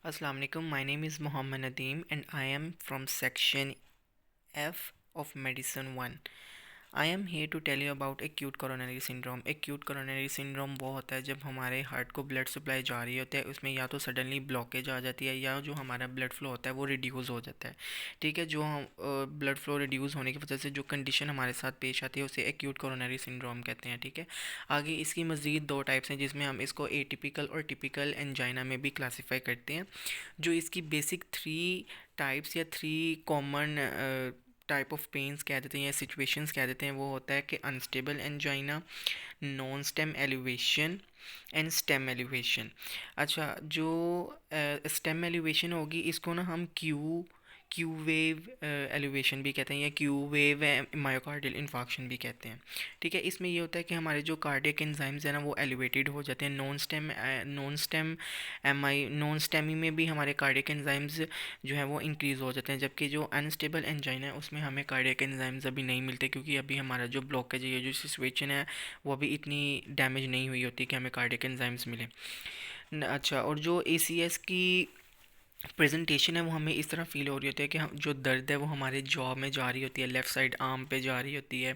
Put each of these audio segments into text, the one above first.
Assalamu alaikum. My name is Muhammad Nadeem and I am from section F of Medicine 1. I am here to tell you about acute coronary syndrome. Acute coronary syndrome वो होता है जब हमारे heart को blood supply जा रही होती है, उसमें या तो सडनली ब्लॉकेज आ जाती है या जो हमारा ब्लड फ्लो होता है वो रिड्यूस हो जाता है। ठीक है, जो हम ब्लड फ्लो रिड्यूस होने की वजह से जो कंडीशन हमारे साथ पेश आती है उसे एक्यूट कोरोनरी सिंड्रोम कहते हैं। ठीक है, आगे इसकी मज़ीद दो टाइप्स हैं जिसमें हम इसको एटिपिकल और टिपिकल एंजाइना में भी क्लासीफाई करते हैं। जो इसकी बेसिक थ्री टाइप्स या three common type of pains कह देते हैं या सिचुएशंस कह देते हैं, वो होता है कि unstable angina, non stem elevation and stem elevation. अच्छा, जो स्टेम एलिवेशन होगी इसको ना हम क्यू वेव एलिवेशन भी कहते हैं या क्यू वेव मायोकार्डियल इन्फाक्शन भी कहते हैं। ठीक है, इसमें ये होता है कि हमारे जो कार्डियक एंजाइम्स हैं ना वो एलिवेटेड हो जाते हैं। नॉन स्टेमी में भी हमारे कार्डियक एंजाइम्स जो है वो इंक्रीज़ हो जाते हैं, जबकि जो अनस्टेबल एंजाइन है उसमें हमें कार्डियक एंजाइम्स अभी नहीं मिलते, क्योंकि अभी हमारा जो ब्लॉकेज है, जो सिचुएशन है वो अभी इतनी डैमेज नहीं हुई होती कि हमें कार्डियक एंजाइम्स मिले। अच्छा, और जो ACS की प्रेजेंटेशन है वो हमें इस तरह फील हो रही होती है कि हम जो दर्द है वो हमारे जॉ में जा रही होती है, लेफ़्ट साइड आर्म पे जा रही होती है,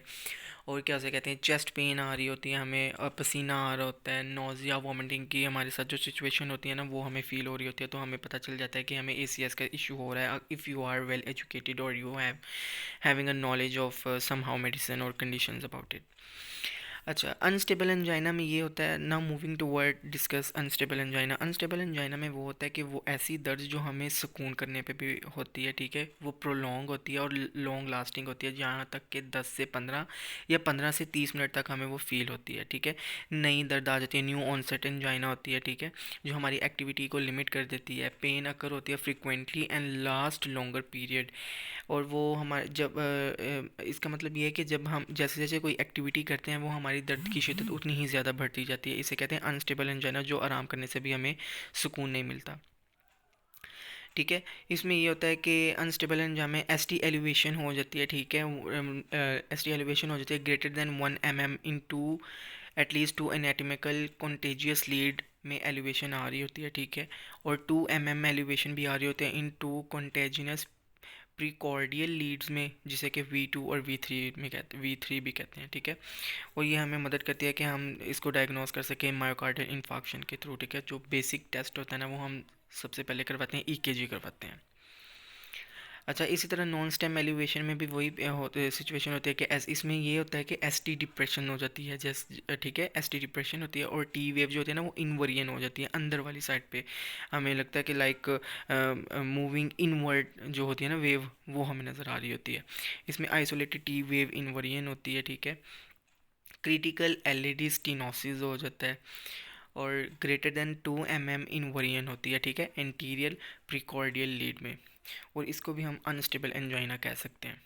और क्या से कहते हैं चेस्ट पेन आ रही होती है हमें, पसीना आ रहा होता है, नोज़िया वॉमिटिंग की हमारे साथ जो सिचुएशन होती है ना वो हमें फील हो रही होती है, तो हमें पता चल जाता है कि हमें ACS का इशू हो रहा है if you are well educated और you have having a knowledge of somehow medicine और कंडीशंस अबाउट इट। अच्छा, अनस्टेबल एंजाइना में ये होता है ना, moving toward discuss unstable angina. Unstable angina में वो होता है कि वो ऐसी दर्द जो हमें सुकून करने पे भी होती है, ठीक है, वो प्रोलॉन्ग होती है और लॉन्ग लास्टिंग होती है, जहाँ तक कि 10 से 15 या 15 से 30 मिनट तक हमें वो फील होती है। ठीक है, नई दर्द आ जाती है, न्यू ऑनसेट एंजाइना होती है, ठीक है, जो हमारी एक्टिविटी को लिमिट कर देती है। पेन अकर होती है frequently and last longer period, और वो हमारे जब इसका मतलब ये है कि जब हम जैसे जैसे कोई एक्टिविटी करते हैं वो हमारी दर्द की शिद्दत उतनी ही ज़्यादा बढ़ती जाती है। इसे कहते हैं अनस्टेबल एंजाइना, जो आराम करने से भी हमें सुकून नहीं मिलता। ठीक है, इसमें ये होता है कि अनस्टेबल एंजाइना में ST एलिवेशन हो जाती है। ठीक है, ST एलिवेशन हो जाती है greater than 1 mm into at least 2 anatomical contagious lead में एलिवेशन आ रही होती है। ठीक है, और 2 mm एलिवेशन भी आ रही होती है इन टू कॉन्टेजिनस प्रीकॉर्डियल लीड्स में, जिसे कि V2 और V3 में कहते V3 भी कहते हैं। ठीक है, और ये हमें मदद करती है कि हम इसको डायग्नोस कर सकें मायोकार्डियल इन्फाक्शन के थ्रू। ठीक है, जो बेसिक टेस्ट होता है ना वो हम सबसे पहले करवाते हैं, EKG करवाते हैं। अच्छा, इसी तरह नॉन स्टेम एलिवेशन में भी वही सिचुएशन होती है कि इसमें ये होता है कि ST डिप्रेशन हो जाती है, जैसे ठीक है ST डिप्रेशन होती है, और T वेव जो होती है ना वो इनवर्जन हो जाती है अंदर वाली साइड पे। हमें लगता है कि लाइक मूविंग इनवर्ड जो होती है ना वेव, वो हमें नज़र आ रही होती है। इसमें आइसोलेटेड T वेव इनवर्जन होती है। ठीक है, क्रिटिकल LED स्टीनोसिस हो जाता है, और ग्रेटर देन 2 mm इनवर्जन होती है। ठीक है, एंटीरियर प्रीकॉर्डियल लीड में, और इसको भी हम अनस्टेबल एंजाइना कह सकते हैं।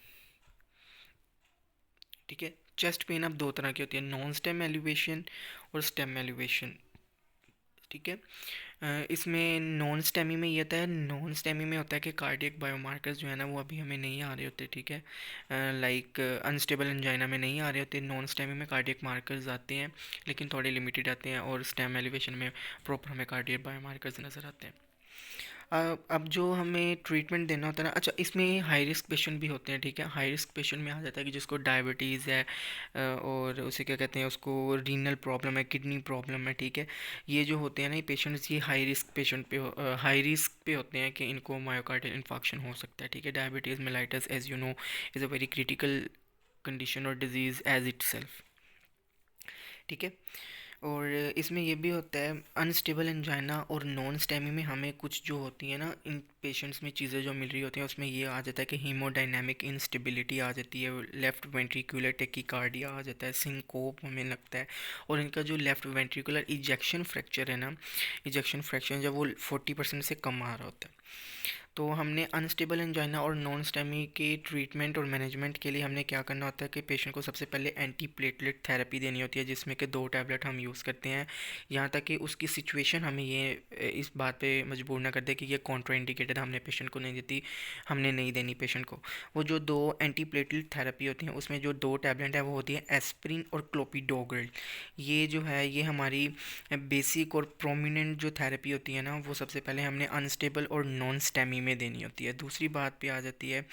ठीक है, चेस्ट पेन अब दो तरह की होती है, नॉन स्टेम एलिवेशन और स्टेम एलिवेशन। ठीक है, इसमें नॉन स्टेमी में ये होता है, नॉन स्टेमी में होता है कि कार्डियक बायोमार्कर्स जो है ना वो अभी हमें नहीं आ रहे होते। ठीक है, लाइक अनस्टेबल एंजाइना में नहीं आ रहे होते, नॉन स्टेमी में कार्डियक मार्कर्स आते हैं लेकिन थोड़े लिमिटेड आते हैं, और स्टेम एलिवेशन में प्रॉपर हमें कार्डियक बायोमार्कर्स नज़र आते हैं। अब जो हमें ट्रीटमेंट देना होता है ना, अच्छा इसमें हाई रिस्क पेशेंट भी होते हैं। ठीक है, हाई रिस्क पेशेंट में आ जाता है कि जिसको डायबिटीज़ है, और उसे क्या कहते हैं, उसको रीनल प्रॉब्लम है, किडनी प्रॉब्लम है। ठीक है, ये जो होते हैं ना ये पेशेंट्स, ये हाई रिस्क पेशेंट पे हाई रिस्क पे होते हैं कि इनको मायोकार्डियल इन्फाक्शन हो सकता है। ठीक है, diabetes mellitus as you know is a very critical condition और डिजीज़ एज इट सेल्फ। ठीक है, और इसमें ये भी होता है अनस्टेबल एंजाइना और नॉन स्टेमी में हमें कुछ जो होती है ना इन पेशेंट्स में चीज़ें जो मिल रही होती हैं, उसमें ये आ जाता है कि हीमोडायनेमिक इंस्टेबिलिटी आ जाती है, लेफ़्ट वेंट्रिकुलर टेकिकार्डिया आ जाता है, सिंकोप हमें लगता है, और इनका जो लेफ़्ट वेंट्रिकुलर इजेक्शन फ्रैक्चर है ना, इजेक्शन फ्रैक्चर जब वो 40% से कम आ रहा होता है। तो हमने अनस्टेबल एंजाइना और नॉन स्टेमी के ट्रीटमेंट और मैनेजमेंट के लिए हमने क्या करना होता है कि पेशेंट को सबसे पहले एंटी प्लेटलेट थेरेपी देनी होती है, जिसमें कि 2 टैबलेट हम यूज़ करते हैं। यहाँ तक कि उसकी सिचुएशन हमें ये इस बात पे मजबूर ना कर दे कि ये कॉन्ट्राइंडिकेटेड, हमने पेशेंट को नहीं देती, हमने नहीं देनी पेशेंट को। वो जो 2 एंटी प्लेटलेट थेरेपी होती हैं उसमें जो 2 टैबलेट है वो होती है एस्प्रिन और क्लोपिडोग्रेल। ये जो है ये हमारी बेसिक और प्रोमिनेंट जो थेरेपी होती है ना, वो सबसे पहले हमने अनस्टेबल और नॉन स्टेमी में देनी होती है। दूसरी बात पे आ जाती है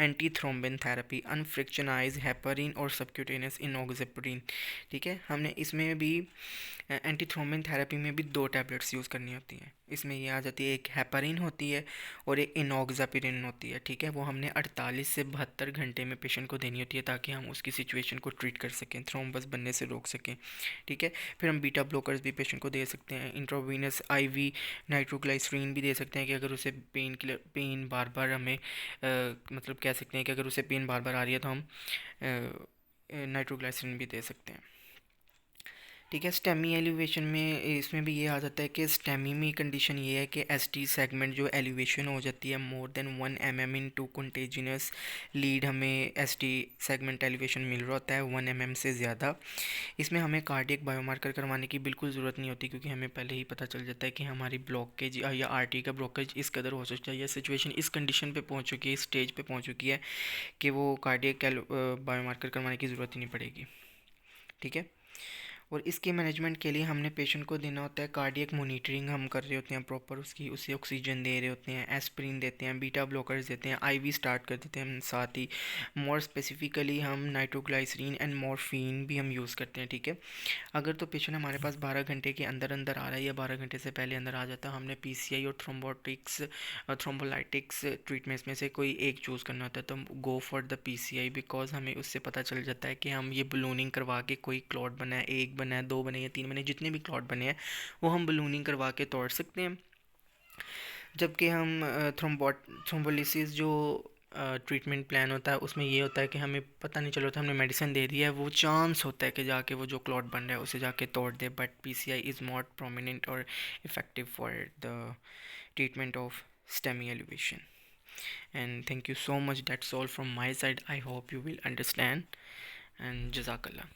एंटी थ्रोम्बिन थेरेपी, अनफ्रिक्शनाइज हेपरिन और सबक्यूटेनियस इनोक्सिप्रिन। ठीक है, हमने इसमें भी एंटी थ्रोम्बिन थेरेपी में भी 2 टैबलेट्स यूज़ करनी होती हैं। इसमें ये आ जाती है, एक हेपरिन होती है और एक इनोक्सापिरिन होती है। ठीक है, वो हमने 48 से 72 घंटे में पेशेंट को देनी होती है ताकि हम उसकी सिचुएशन को ट्रीट कर सकें, थ्रोम्बस बनने से रोक सकें। ठीक है, फिर हम बीटा ब्लोकर्स भी पेशेंट को दे सकते हैं, इंट्रावीनस आईवी नाइट्रोग्लाइसरीन भी दे सकते हैं कि अगर उसे पेन बार बार हमें मतलब कह सकते हैं कि अगर उसे पेन बार बार आ रही है तो हम नाइट्रोग्लाइसरीन भी दे सकते हैं। ठीक है, स्टेमी एलिवेशन में इसमें भी ये आ जाता है कि स्टेमी में कंडीशन ये है कि एसटी सेगमेंट जो एलिवेशन हो जाती है more than 1 mm in two contiguous lead, हमें एसटी सेगमेंट एलिवेशन मिल रहा होता है 1 mm से ज़्यादा। इसमें हमें कार्डियक बायोमार्कर करवाने की बिल्कुल ज़रूरत नहीं होती, क्योंकि हमें पहले ही पता चल जाता है कि हमारी ब्लॉकेज या आरटी का ब्लॉकेज इस कदर हो सकता है या सिचुएशन इस कंडीशन पे पहुंच चुकी है, इस स्टेज पे पहुंच चुकी है कि वो कार्डियक बायोमार्कर करवाने की ज़रूरत ही नहीं पड़ेगी। ठीक है, और इसके मैनेजमेंट के लिए हमने पेशेंट को देना होता है कार्डियक मॉनिटरिंग, हम कर रहे होते हैं प्रॉपर उसकी, उसे ऑक्सीजन दे रहे होते हैं, एस्प्रिन देते हैं, बीटा ब्लॉकर्स देते हैं, आईवी स्टार्ट कर देते हैं, साथ ही मोर स्पेसिफिकली हम नाइट्रोग्लाइसरीन एंड मॉर्फिन भी हम यूज़ करते हैं। ठीक है, अगर तो पेशेंट हमारे पास 12 घंटे के अंदर अंदर आ रहा है या 12 घंटे से पहले अंदर आ जाता है, हमने पीसीआई और थ्रोम्बोटिक्स थ्रोम्बोलाइटिक्स ट्रीटमेंट्स में से कोई एक चूज़ करना होता है, तो हम go for the PCI, because हमें उससे पता चल जाता है कि हम ये बलूनिंग करवा के कोई क्लॉट बना है, 1 बना है, 2 बने या 3 बने, जितने भी क्लॉट बने हैं वो हम बलूनिंग करवा के तोड़ सकते हैं। जबकि हम थ्रोम्बोलिसिस जो ट्रीटमेंट प्लान होता है उसमें ये होता है कि हमें पता नहीं चल रहा था, हमने मेडिसिन दे दी है, वो चांस होता है कि जाके वो जो क्लॉट बन रहा है उसे जाके तोड़ दे, but PCI is more prominent और effective for the treatment of STEMI elevation. And thank you so much. That's all from my side. I hope you will understand. And Jazakallah.